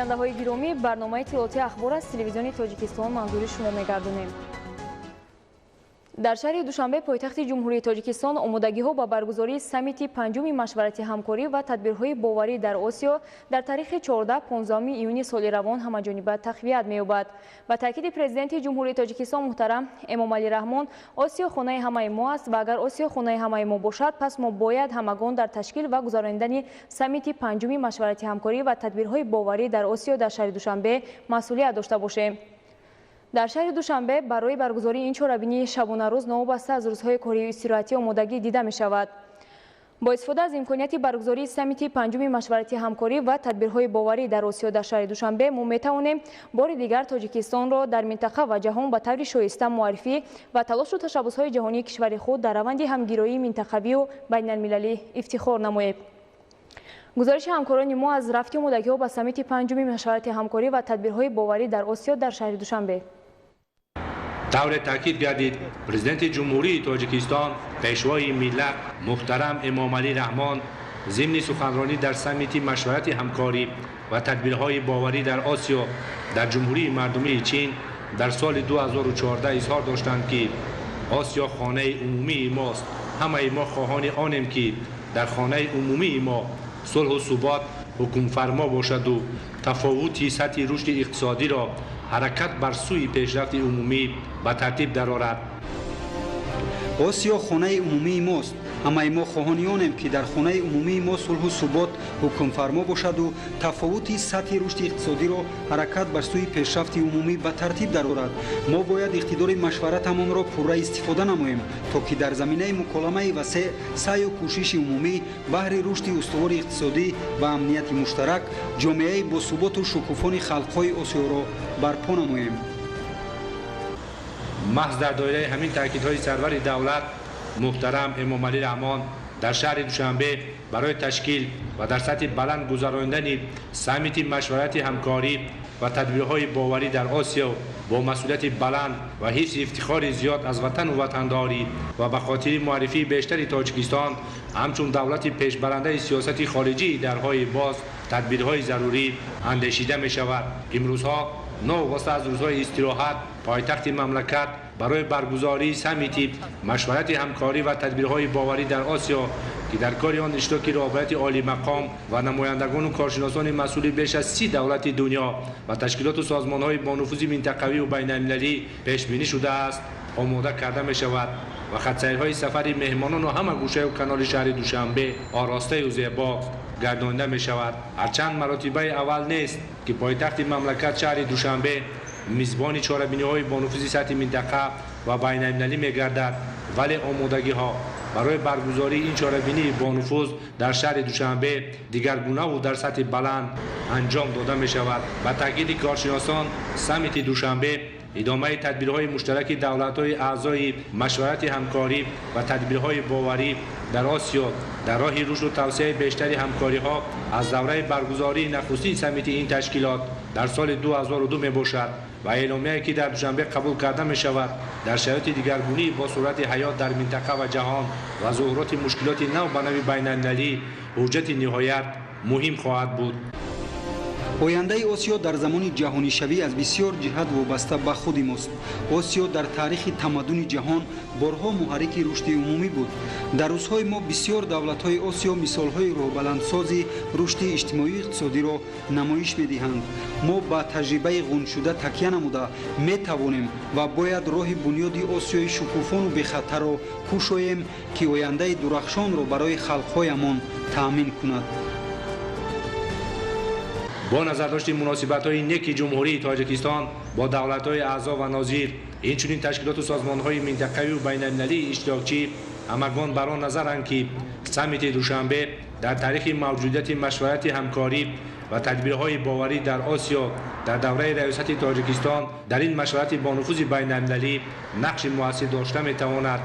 бинандаҳои гиромӣ, барномаи тиловати ахбор аз телевизиони Тоҷикистон манзури шумо мегардонем. дар шаҳри душанбе пойтахти ҷумҳурии Тоҷикистон омодагиҳо ба баргузории саммити панҷуми машварати ҳамкорӣ ва тадбирҳои боварӣ дар Осиё дар таърихи 14-15 июни соли равон ҳамаҷониба тақвият меёбад. Ба таъкиди президенти ҷумҳурии Тоҷикистон муҳтарам Эмомалӣ Раҳмон, Осиё хонаи ҳамаи мо аст ва агар Осиё хонаи ҳамаи мо бошад, пас мо бояд ҳамагон дар ташкил ва гузарондани саммити панҷуми машварати ҳамкорӣ ва тадбирҳои боварӣ дар Осиё дар шаҳри Душанбе масъулият дошта бошем. дар шаҳри Душанбе барои баргузории ин чорабинии шабонарӯз новобаста аз рӯзҳои корию истироҳатӣ омодагӣ дида мешавад. бо истифода аз имконияти баргузории саммити панҷуми машварати ҳамкорӣ ва тадбирҳои боварӣ дар Осиё дар шаҳри Душанбе мо метавонем бори дигар Тоҷикистонро дар минтақа ва ҷаҳон ба таври шоиста муаррифӣ ва талошу ташаббусҳои ҷаҳонии кишвари худ дар раванди ҳамгироии минтақавию байналмилалӣ ифтихор намоем. гузориши ҳамкорони мо аз рафти омодагиҳо ба саммити панҷуми машварати ҳамкорӣ ва тадбирҳои боварӣ дар Осиё дар шаҳри Душанбе. طور تاکید گردید پرزیدنت جمهوری تاجیکستان پیشوای ملت محترم امامعلی رحمان ضمن سخنرانی در سمیت مشورت همکاری و تدبیرهای باوری در آسیا در جمهوری مردمی چین در سال 2014 اظهار داشتند که آسیا خانه عمومی ماست. همه ما خواهان آنیم که در خانه عمومی ما صلح و ثبات حکم فرما باشد و تفاوتی سطح رشد اقتصادی را حرکت بر سوی پیشرفت عمومی به ترتیب درآورد. آسیا خانه عمومی ماست. همه ما خواهانیم که در خانه عمومی ما صلح و ثبات حکم فرما باشد و تفاوتی سطح رشد اقتصادی را حرکت بر سوی پیشرفت عمومی به ترتیب درآورد. ما باید اقتدار مشورتمان را پوره استفاده نماییم تا که در زمینه مکالمه وسیع سعی و کوشش عمومی بهر رشد استوار اقتصادی و امنیت مشترک جامعه با ثبات و شکوفان خلق‌های آسیا را برپا نماییم. محض در دایره همین تاکیدهای سرور دولت محترم امامعلی رحمان در شهر دوشنبه برای تشکیل و در سطح بلند گذراندن سمیت مشورت همکاری و تدبیرهای باوری در آسیا با مسئولیت بلند و حس افتخار زیاد از وطن و وطنداری و به خاطر معرفی بیشتر تاجیکستان همچون دولت پیشبرنده سیاست خارجی درهای باز تدبیرهای ضروری اندیشیده می شود. امروزها نوبسته از روزهای استراحت پایتخت مملکت برای برگزاری سمیت مشورت همکاری و تدبیرهای باوری در آسیا که در کار آن اشتراک رهبریت عالی مقام و نمایندگان و کارشناسان مسئول بیش از 30 دولت دنیا و تشکیلات و سازمان‌های با نفوذ منطقوی و بین‌المللی پیش بینی شده است آماده کرده می شود و خط‌سیرهای سفر مهمانان و همه گوشه و کنار شهر دوشنبه آراسته و زیبا گردانده می شود. هرچند مراتبه اول نیست که پایتخت مملکت شهر دوشنبه میزبان چهاربینی‌های با نفوذ سطح منطقه و بین‌المللی می‌گردد، ولی آمادگی‌ها برای برگزاری این چهاربینی با نفوذ در شهر دوشنبه دیگرگونه و در سطح بلند انجام داده می‌شود. با تاکید کارشناسان سمیت دوشنبه ادامه تدبیرهای مشترک دولت‌های اعضای مشورت همکاری و تدبیرهای باوری در آسیا در راه رشد و توسعه بیشتر همکاری‌ها از دوره برگزاری نخستین سمیت این تشکیلات در سال 2002 میباشد و اعلامیه‌ای که در دوشنبه قبول کرده می شود در شرایط دیگرگونی با صورت حیات در منطقه و جهان و ظهورات مشکلات نو به نوع بین‌المللی حجت نهایت مهم خواهد بود. آینده آسیا در زمان جهانی شوی از بسیار جهت وابسته به خود ماست. آسیا در تاریخ تمدن جهان بارها محرک رشد عمومی بود. در روزهای ما بسیار دولت‌های آسیا مثال‌های راهبلندسازی رشد اجتماعی اقتصادی را نمایش می‌دهند. ما با تجربه غون شده تکیه نموده می‌توانیم و باید راه بنیاد آسیای شکوفان و بی‌خطر را کوشاییم که آینده درخشان را برای خلق‌هایمان تأمین کند. با نظرداشت مناسبت‌های نیک جمهوری تاجیکستان با دولت‌های اعضا و ناظر اینچنین تشکیلات و سازمان‌های منطقه‌ای و بین‌المللی اشتراکچی همگان بر آن نظرند که سمیت دوشنبه در تاریخ موجودیت مشورت همکاری و تدبیرهای باوری در آسیا در دوره ریاست تاجیکستان در این مشورت با نفوذ بین‌المللی نقش مؤثر داشته می‌تواند،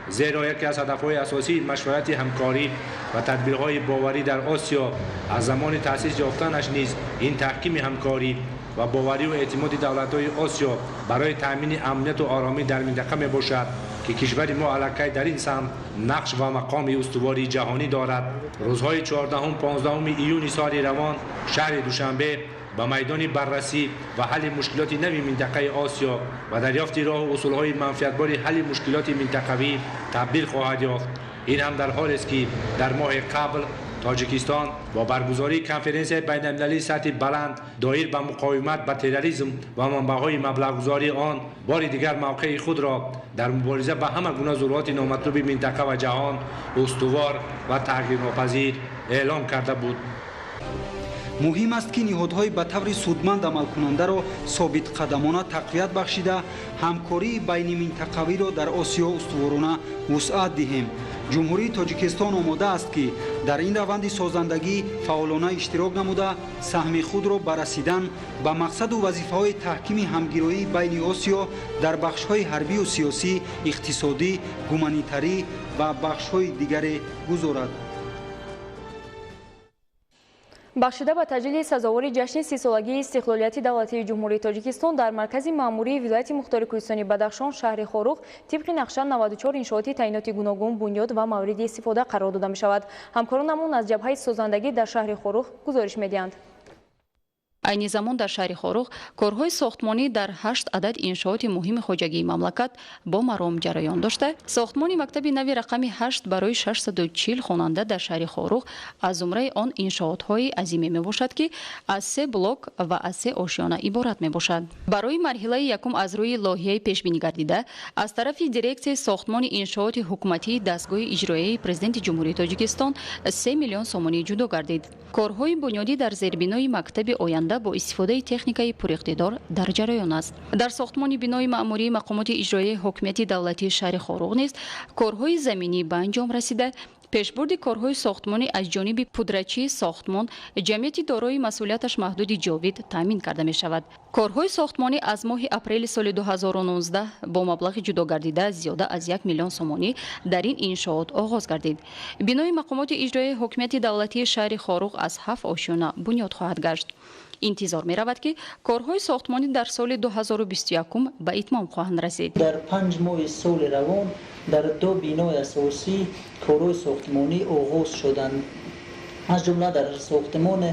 زیرا یکی از هدف‌های اساسی مشورت همکاری و تدبیرهای باوری در آسیا از زمان تأسیس یافتنش نیز این تحکیم همکاری و باوری و اعتماد دولت‌های آسیا برای تأمین امنیت و آرامی در منطقه میباشد که کشور ما علاقه در این سمت نقش و مقام استواری جهانی دارد. روزهای 14 و 15 ایون سال روان شهر دوشنبه به میدان بررسی و حل مشکلات نوی منطقه آسیا و دریافت راه و اصولهای منفعتبار حل مشکلات منطقوی تبدیل خواهد یافت. این هم در حالی است که در ماه قبل تاجیکستان با برگزاری کنفرانسی بین‌المللی سطح بلند دایر به مقاومت با تروریسم و منبع‌های مبلغ‌گذاری آن بار دیگر موقع خود را در مبارزه با همه گونه ضرورات نامطلوب منطقه و جهان استوار و تغییرناپذیر اعلام کرده بود. مهم است که نهادهای به طور سودمند عمل کننده را ثابت قدمانه تقویت بخشیده همکاری بین منطقوی را در آسیا استوارانه وسعت دهیم. جمهوری تاجیکستان آماده است که در این روند سازندگی فعالانه اشتراک نموده سهم خود را به رسیدن به مقصد و وظیفه‌های تحکیم همگرایی بین آسیا در بخش‌های حربی و سیاسی، اقتصادی، گومانیتری و بخش‌های دیگر گذارد. بخشیده به تجلیل سزاوار جشن 30 سالگی استقلالیت دولتی جمهوری تاجیکستان در مرکز مأموری ولایت مختار کوهستانی بدخشان شهر خاروق طبق نقشه 94 انشاءات تعیینات گوناگون بنیاد و مورد استفاده قرار داده می شود. همکارانمون از جبهه سازندگی در شهر خاروق گزارش می‌دهند. айни замон дар шаҳри хорух корҳои сохтмонӣ дар 8 адад иншооти муҳими хоҷагии мамлакат бо маром ҷараён дошта сохтмони мактаби нави рақами 8 барои 640 хонанда дар шаҳри хорух аз зумраи он иншоотҳои азиме мебошад ки аз 3 блок ва аз 3 ошёна иборат мебошад. барои марҳилаи якум аз рӯи лоиҳаи пешбинӣ гардида аз тарафи дирексияи сохтмони иншооти ҳукуматии дастгоҳи иҷроияи президенти ҷумҳурии тоҷикистон 3 миллион сомонӣ ҷудо гардид. корҳои бунёдӣ дар зербинои мактаби оянда бо истифодаи техникаи пуриқтидор дар ҷараён аст. дар сохтмони бинои маъмурии мақомоти иҷроияи ҳокимияти давлатии шаҳри хоруқ низ корҳои заминӣ ба анҷом расида пешбурди корҳои сохтмонӣ аз ҷониби пудрачии сохтмон ҷамъияти дорои масъулияташ маҳдуди ҷовид таъмин карда мешавад. корҳои сохтмонӣ аз моҳи апрели соли 2019 бо маблағи ҷудо гардида зиёда аз 1 миллион сомонӣ дар ин иншоот оғоз гардид. бинои мақомоти иҷроияи ҳокимияти давлатии шаҳри хоруқ аз 7 ошёна бунёд хоҳад гашт. интизор меравад ки корҳои сохтмонӣ дар соли 2021 ба итмом хоҳанд расид. дар 5 моҳи соли равон дар 2 бинои асосӣ корҳои сохтмонӣ оғоз шуданд. аз ҷумла дар сохтмони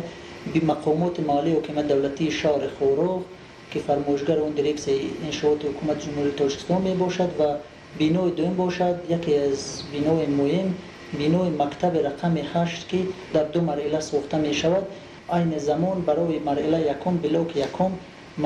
мақомоти маҳаллии ҳокимияти давлатии шаҳри хоруқ ки фармоишгар он дирексияи иншооти ҳукумати ҷумҳурии тоҷикистон мебошад ва бинои дуюм бошад яке аз бинои муҳим бинои мактаби рақами 8 ки дар 2 марҳила сохта мешавад. айни замон барои марҳила якум блоки якум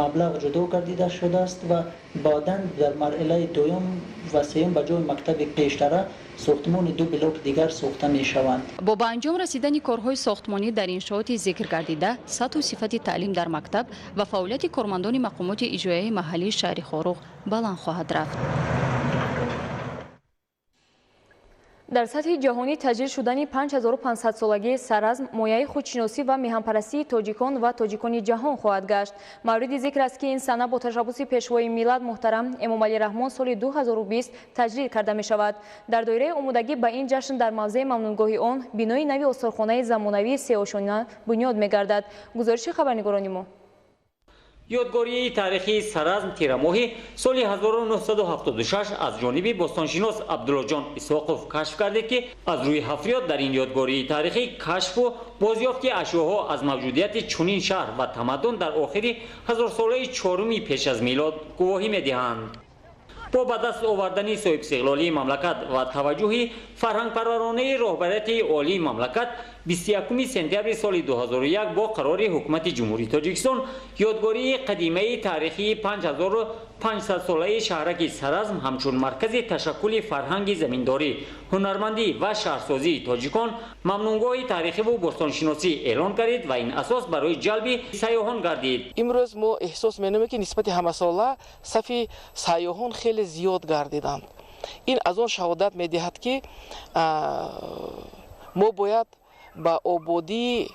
маблағ ҷудо гардида шудааст ва баъдан дар марҳилаи дуюм ва сеюм ба ҷои мактаби пештара сохтмони 2 блоки дигар сохта мешаванд. бо ба анҷом расидани корҳои сохтмонӣ дар иншооти зикр гардида сатҳу сифати таълим дар мактаб ва фаъолияти кормандони мақомоти иҷроияи маҳаллии шаҳри хоруқ баланд хоҳад рафт. در سطح جهانی تجلیل شدن 5500 سالگی سرازم مایه خودشناسی و میهنپرستی تاجیکان و تاجیکان جهان خواهد گشت. مورد ذکر است که این سنه با تشبث پیشوای میلاد محترم امام علی رحمان سال 2020 تجلیل کرده می شود. در دایره آمادگی به این جشن در موضع ممنونگاهی آن بینای نوی استخوان‌های زمانوی سه‌آشانه بنیاد می گردد. گزارش خبرنگاران ما. یادگاری تاریخی سرازم تیرماهی سال 1976 از جانب باستانشناس عبدالله جان اسحاقوف کشف کرده که از روی حفریات در این یادگاری تاریخی کشف و بازیافت اشیاءها از موجودیت چنین شهر و تمدن در آخر هزار ساله چهارمی پیش از میلاد گواهی می‌دهند. با به دست آوردن صاحب استقلالی مملکت و توجه فرهنگ پرورانه رهبریت عالی مملکت 21 سپتامبر سال 2001 با قرار حکومت جمهوری تاجیکستان یادگاری قدیمه تاریخی 5500 ساله شهرک سرازم همچون مرکز تشکل فرهنگ زمینداری، هنرمندی و شهرسازی تاجیکان ممنونگاه تاریخی و باستانشناسی اعلان کرد و این اساس برای جلب سیاحان گردید. امروز ما احساس می‌کنیم که نسبت همه ساله صف سیاحان خیلی زیاد گردیدند. این از آن شهادت می‌دهد که ما باید با آبادی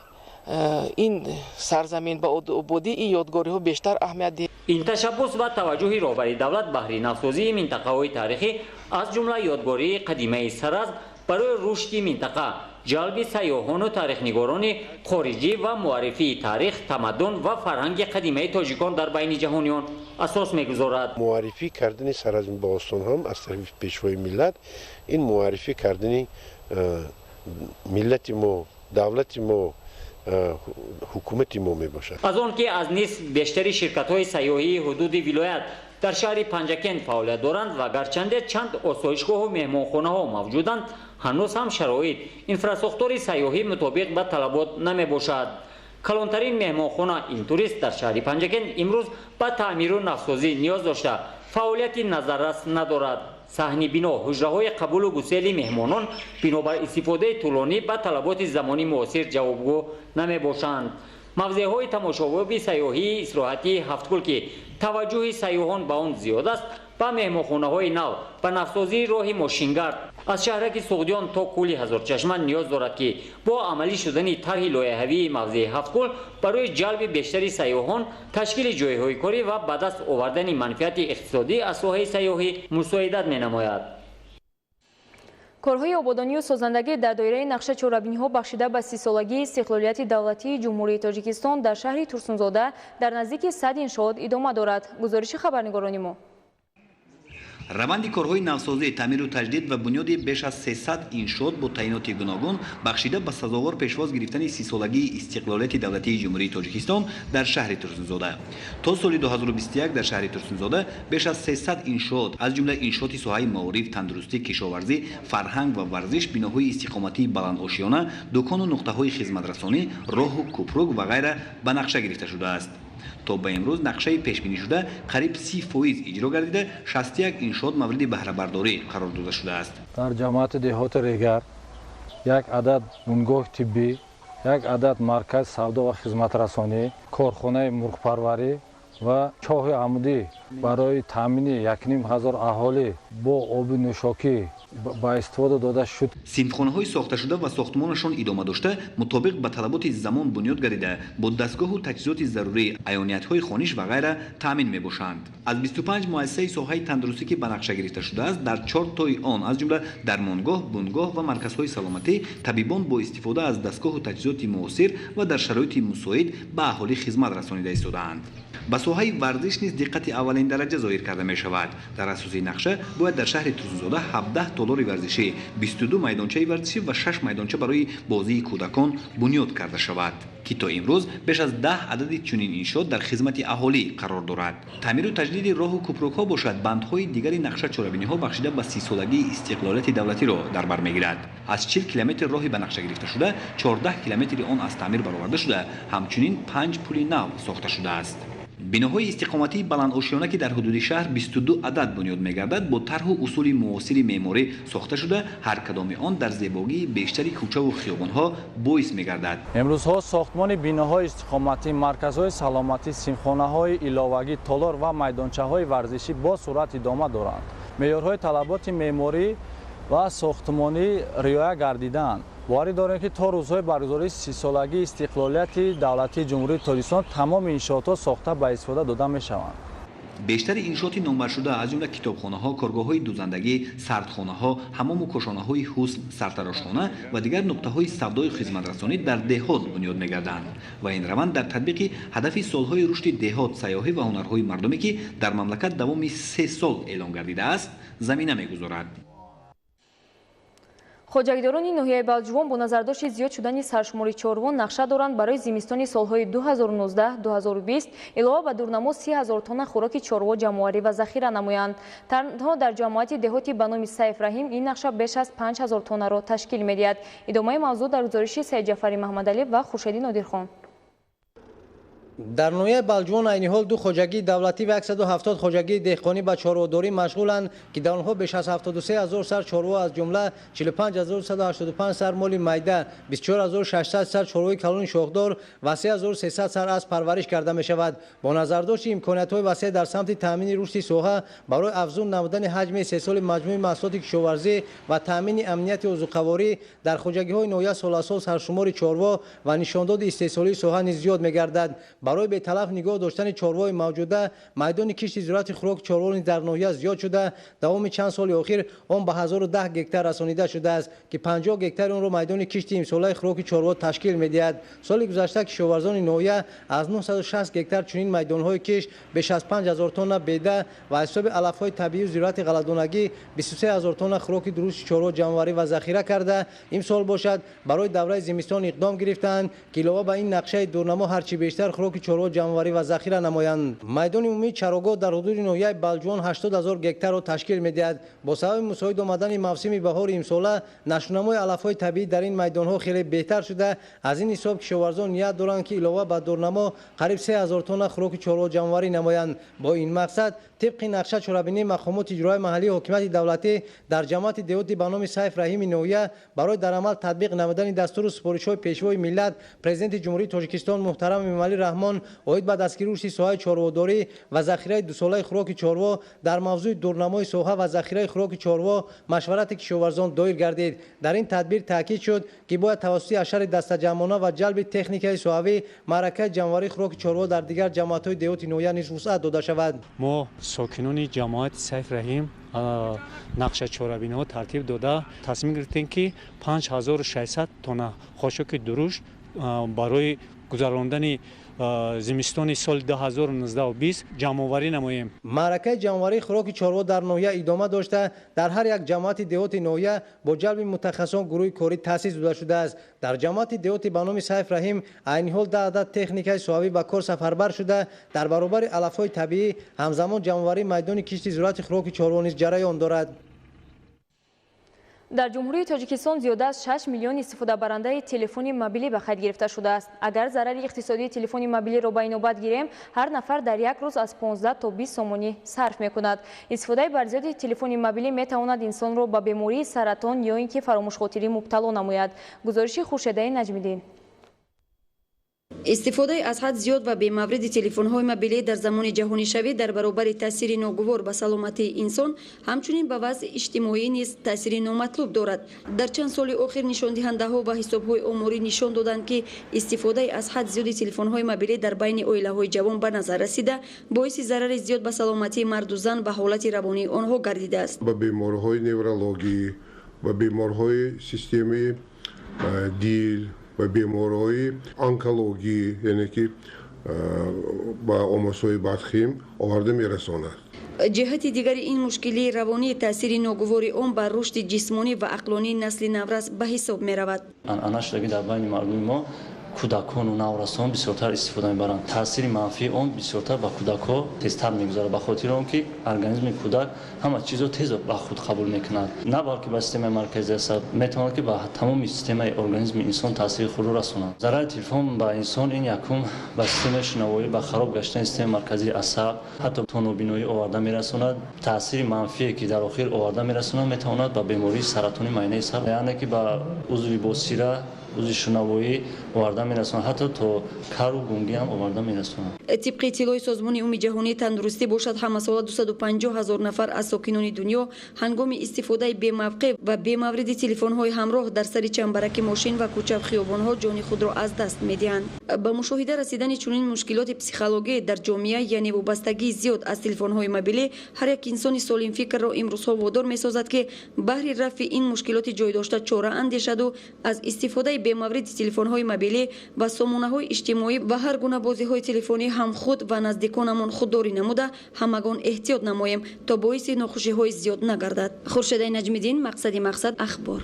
این سرزمین با آبادی این یادگاری ها بیشتر اهمیت دهیم. این تشبث و توجه رهبری دولت بهره نوسازی منطقه‌های تاریخی از جمله یادگاری قدیمه سرازم برای رشد منطقه، جلب سیاحان و تاریخ‌نگاران خارجی و معرفی تاریخ، تمدن و فرهنگ قدیمه تاجیکان در بین جهانیان اساس می‌گذارد. معرفی کردن سرازم باستان هم از طرف پیشوای ملت این معرفی کردن ملت ما، دولت ما حکومت ما می باشد. از آن که از نیز بیشتری شرکت‌های سیاحی حدود ولایت در شهر پنجکند فعالیت دارند و گرچنده چند آسایشگاه و مهمانخانه‌ها موجودند، هنوز هم شرایط اینفراساختور سیاحی مطابق به طلبات نمی باشد. کلانترین مهمانخانه این توریست در شهر پنجکند امروز به تعمیر و نوسازی نیاز داشته فعالیت نظررس ندارد. صحنی بنا حجره‌های قبول و گسیل مهمانان بنابر استفاده طولانی به طلبات زمانی معاصر جوابگو نمی باشند. موضع‌های تماشاگاه سیاحی استراحتی هفت‌گل که توجه سیاحان به آن زیاد است، به مهمانخانه‌های نو و نوسازی راه ماشینگرد از شهرک سوغدیان تا کولی هزارچشمه نیاز دارد که با عملی شدن طرح لایحه‌ای موضع هفت‌گل برای جلب بیشتری سیاحان، تشکیل جایهای کاری و به دست آوردن منفعت اقتصادی از ساحه سیاحی مساعدت می‌نماید. کارهای آبادانی و سازندگی در دایره نقشه چهاربینی‌ها بخشیده به 30 سالگی استقلالیت دولتی جمهوری تاجیکستان در شهر تورسونزاده در نزدیک 100 انشاءات ادامه دارد. گزارش خبرنگاران ما. раванди корҳои навсозӣ таъмиру таҷдид ва бунёди беш аз 300 иншоот бо таъиноти гуногун бахшида ба сазовор пешвоз гирифтани 30 солагии истиқлолияти давлатии ҷумҳурии тоҷикистон дар шаҳри турсунзода. То соли 2021 дар шаҳри турсунзода беш аз 300 иншоот аз ҷумла иншооти соҳаи маориф, тандурустӣ, кишоварзӣ, фарҳанг ва варзиш, биноҳои истиқоматии баландошиёна, дӯкону нуқтаҳои хизматрасонӣ, роҳу кӯпрук ва ғайра ба нақша гирифта шудааст. то ба имрӯз нақшаи пешбинишуда қариб 30% иҷро гардида 61 иншоот мавриди баҳрабардорӣ қарор дода шудааст. дар ҷамоати деҳоти регар як адад бунгоҳи тиббӣ, як адад марказ савдо ва хизматрасонӣ, корхонаи мурғпарварӣ ва чоҳи амудӣ барои таъмини 1500 аҳолӣ бо оби нӯшокӣ ба истифода дода шуд. синфхонаҳои сохташуда ва сохтмонашон идома дошта мутобиқ ба талаботи замон бунёд гардида бо дастгоҳу таҷҳизоти зарурӣ, айёниятҳои хониш ва ғайра таъмин мебошанд. аз 25 муассисаи соҳаи тандурустӣ ки ба нақша гирифта шудааст, дар 4 тои он аз ҷумла дармонгоҳ, бунгоҳ ва марказҳои саломатӣ табибон бо истифода аз дастгоҳу таҷҳизоти муосир ва дар шароити мусоид ба аҳолӣ хизмат расонида истодаанд. ба соҳаи варзиш низ диққати аввалин дараҷа зоҳир карда мешавад. дар асоси нақша бояд дар шаҳри турсунзода 17 толори варзишӣ, 22 майдончаи варзишӣ ва 6 майдонча барои бозии кӯдакон бунёд карда шавад, ки то имрӯз беш аз 10 адади чунин иншоот дар хизмати аҳолӣ қарор дорад. таъмиру таҷдиди роҳу кӯпрукҳо бошад бандҳои дигари нақша чорабиниҳо бахшида ба 30 солагии истиқлолияти давлатиро дар бар мегирад. аз 40 километр роҳи ба нақша гирифта шуда, 14 километри он аз таъмир бароварда шуда, ҳамчунин 5 пули нав сохта шудааст. биноҳои истиқоматии баландошиёна ки дар ҳудуди шаҳр 22 адад бунёд мегардад, бо тарҳу усули муосири меъморӣ сохта шуда, ҳар кадоми он дар зебогии бештари кӯчаву хиёбонҳо боис мегардад. имрӯзҳо сохтмони биноҳои истиқоматӣ, марказҳои саломатӣ, симхонаҳои иловагӣ, толор ва майдончаҳои варзишӣ бо сурат идома доранд. меъёрҳои талаботи меъморӣ ва сохтмонӣ риоя гардидаанд. боварӣ дорем ки то рӯзҳои баргузории 30-солагии истиқлолияти давлатии ҷумҳурии тоҷикистон тамоми иншоотҳо сохта ба истифода дода мешаванд. бештари иншооти номбаршуда аз ҷумла китобхонаҳо, коргоҳҳои дузандагӣ, сардхонаҳо, ҳамому кошонаҳои ҳусн, сартарошхона ва дигар нуқтаҳои савдою хизматрасонӣ дар деҳот бунёд мегарданд ва ин раванд дар татбиқи ҳадафи солҳои рушди деҳот, сайёҳӣ ва ҳунарҳои мардуме ки дар мамлакат давоми 3 сол эълон гардидааст, замина мегузорад. хоҷагидорони ноҳияи балҷувон бо назардошти зиёд шудани саршумори чорвон нақша доранд барои зимистони солҳои 2019-2020 илова ба дурнамо 30 000 тонна хӯроки чорво ҷамъоварӣ ва захира намоянд. танҳо дар ҷамоати деҳоти ба номи Сайф Раҳим ин нақша беш аз 5 000 тоннаро ташкил медиҳад. идомаи мавзӯъ дар гузориши Саидҷафари Маҳмадалӣ ва Хуршеди Нодирхон. дар ноҳияи балҷувон айни ҳол ду хоҷагии давлатӣ ва 170 хоҷагии деҳқонӣ ба чорводорӣ машғуланд ки дар онҳо беш аз 73 000 сар чорво аз ҷумла 45 185 сар моли майда, 24 600 сар чорвои калони шохдор ва 3 300 сар аз парвариш карда мешавад. бо назардошти имкониятҳои васеъ дар самти таъмини рушди соҳа барои афзун намудани ҳаҷми 3 соли маҷмӯи маҳсулоти кишоварзӣ ва таъмини амнияти озуқаворӣ дар хоҷагиҳои ноҳия соласол саршумори чорво ва нишондоди истеҳсолии соҳа низ зиёд мегардад. برای به طرف نگاه داشتن چارواهای موجوده میدان کشت زراعت خوراک چاروا در ناحیه زیاد شده. دوام چند سال اخیر آن به 1010 گکتار رسانیده شده است که 50 گکتار آن را میدان کشت امساله خوراک چاروا تشکیل می‌دهد. سال گذشته کشاورزان ناحیه از 960 گکتار چنین میدان‌های کشت بیش از 5000 تن بیده و حساب علف‌های طبیعی و زراعت غله‌دانگی 23000 تن خوراک درست چاروا جمع‌آوری و ذخیره کرده. امسال باشد برای دوره زمستان اقدام گرفتند که علاوه بر این نقشه دورنما هرچی بیشتر خوراک چاروا جمع‌آوری و ذخیره نمایند. میدان عمومی چراگاه در حدود ناحیه بلجوان 80000 گکتار را تشکیل می‌دهد. با سبب مساعد آمدن موسم بهار امسال نشونمای علف‌های طبیعی در این میدان‌ها خیلی بهتر شده. از این حساب کشاورزان نیت دارند که علاوه بر دورنما قریب 3000 تن خوراک چاروا جمع‌آوری نمایند. با این مقصد طبق نقشه چاره‌بینی مقامات اجرایی محلی حکومت دولتی در جماعت دیوتی به نام سیف رحیم نویه برای در عمل تطبیق نمودن دستور سپارش‌های پیشوای ملت پرزیدنت جمهوری تاجیکستان محترم امامعلی رحمان اوید به دستگیری رشد ساحه چارواداری و ذخیره دو ساله خوراک چاروا در موضوع دورنمای ساحه و ذخیره خوراک چاروا مشورت کشاورزان دایر گردید. در این تدبیر تاکید شد که باید توسط اشر دسته‌جمعانه و جلب تکنیک‌های ساحوی معرکه جمع‌آوری خوراک چاروا در دیگر جماعت‌های دیوتی نویه نیز وسعت داده شود. ما ساکنان جماعت سیف رحیم نقشه چاره‌بینی‌ها ترتیب داده تصمیم گرفتیم که 5600 تن خاشاک درشت برای گذراندن زمستان سال 2019-20 جمع‌آوری نماییم. معرکه جمع‌آوری خوراک چاروا در ناحیه ادامه داشته در هر یک جماعت دیوتی ناحیه با جلب متخصصان گروه کاری تأسیس داده شده است. در جماعت دیوتی به نام سیف رحیم عین حال 10 عدد تکنیکای ساحوی به کار سفربر شده در برابر علف‌های طبیعی همزمان جمع‌آوری میدان کشت زراعت خوراک چاروا نیز جریان دارد. در جمهوری تاجیکستان زیاده از 6 میلیون استفاده برنده تلفن موبیلی به خرید گرفته شده است. اگر ضرر اقتصادی تلفن موبیلی را به نوبت گیریم، هر نفر در یک روز از 15 تا 20 سومانی صرف می‌کند. استفاده برزیاد تلفن موبیلی می‌تواند انسان را به بیماری سرطان یا اینکه فراموش خاطری مبتلا نماید. گزارش خورشیده نجمیدین. استفاده از حد زیاد و بی‌مورد تلفن‌های موبیلی در زمان جهانی شوی در برابر تاثیر ناگوار به سلامتی انسان همچنین به وضع اجتماعی نیز تاثیر نامطلوب دارد. در چند سال اخیر نشان دهنده‌ها و حساب‌های آماری نشان دادند که استفاده از حد زیاد تلفن‌های موبیلی در بین عائله‌های جوان به نظر رسیده باعث ضرر زیاد به سلامتی مرد و زن و حالت روانی آنها گردیده است. به بیماری‌های نورولوژی و بیماری‌های سیستم دل و بیماری‌های آنکولوژی یعنی که با آموزش بدخیم آورده می‌رساند. جهت دیگر این مشکلی روانی تاثیر ناگوار آن بر رشد جسمانی و عقلانی نسل نورس به حساب می‌رود. آنها شده در بین مردم ما کودکان و نورسان بسیارتر استفاده می‌برند. تاثیر منفی آن بسیارتر به کودک‌ها تیزتر می‌گذارد به خاطر آنکه ارگانیسم کودک همه چیز را تیز به خود قبول می‌کند. نه بلکه به سیستم مرکزی عصب می‌تواند که به تمام سیستم ارگانیسم انسان تاثیر خود را رساند. ضرر تلفن به انسان این یکم به سیستم شنوایی به خراب گشتن سیستم مرکزی عصب حتی تونوبینایی آورده می‌رساند. تاثیر منفی که در آخر آورده می‌رساند می‌تواند به بیماری سرطان معده سر یعنی که به عضو بصیره عضو شنوایی آورده می‌رساند حتی تا کار و گونگی هم آورده می‌رساند. طبق اطلاع سازمان عمومی جهانی تندرستی باشد همه سال 250,000 نفر از ساکنان دنیا هنگام استفاده بی‌موقع و بی‌مورد تلفن‌های همراه در سر چنبرک ماشین و کوچه و خیابان‌ها جان خود را از دست می‌دهند. به مشاهده رسیدن چنین مشکلات پسیکولوژی در جامعه یعنی وابستگی زیاد از تلفن‌های موبیلی هر یک انسان سالم فکر را امروزها وادار می‌سازد که بهر رفع این مشکلات جای داشته چاره اندیشد و از استفاده بی‌مورد تلفن‌های موبیلی و سامانه‌های اجتماعی و هر گونه بازی‌های تلفنی هم خود و نزدیکانمان خودداری نموده همگان احتیاط نماییم تا باعث ناخوشی‌های زیاد نگردد. خورشیده نجمیدین، مقصد اخبار.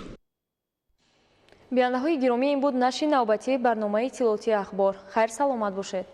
بیننده‌های گرامی، این بود نشر نوبتی برنامه اطلاعاتی اخبار. خیر سلامت باشید.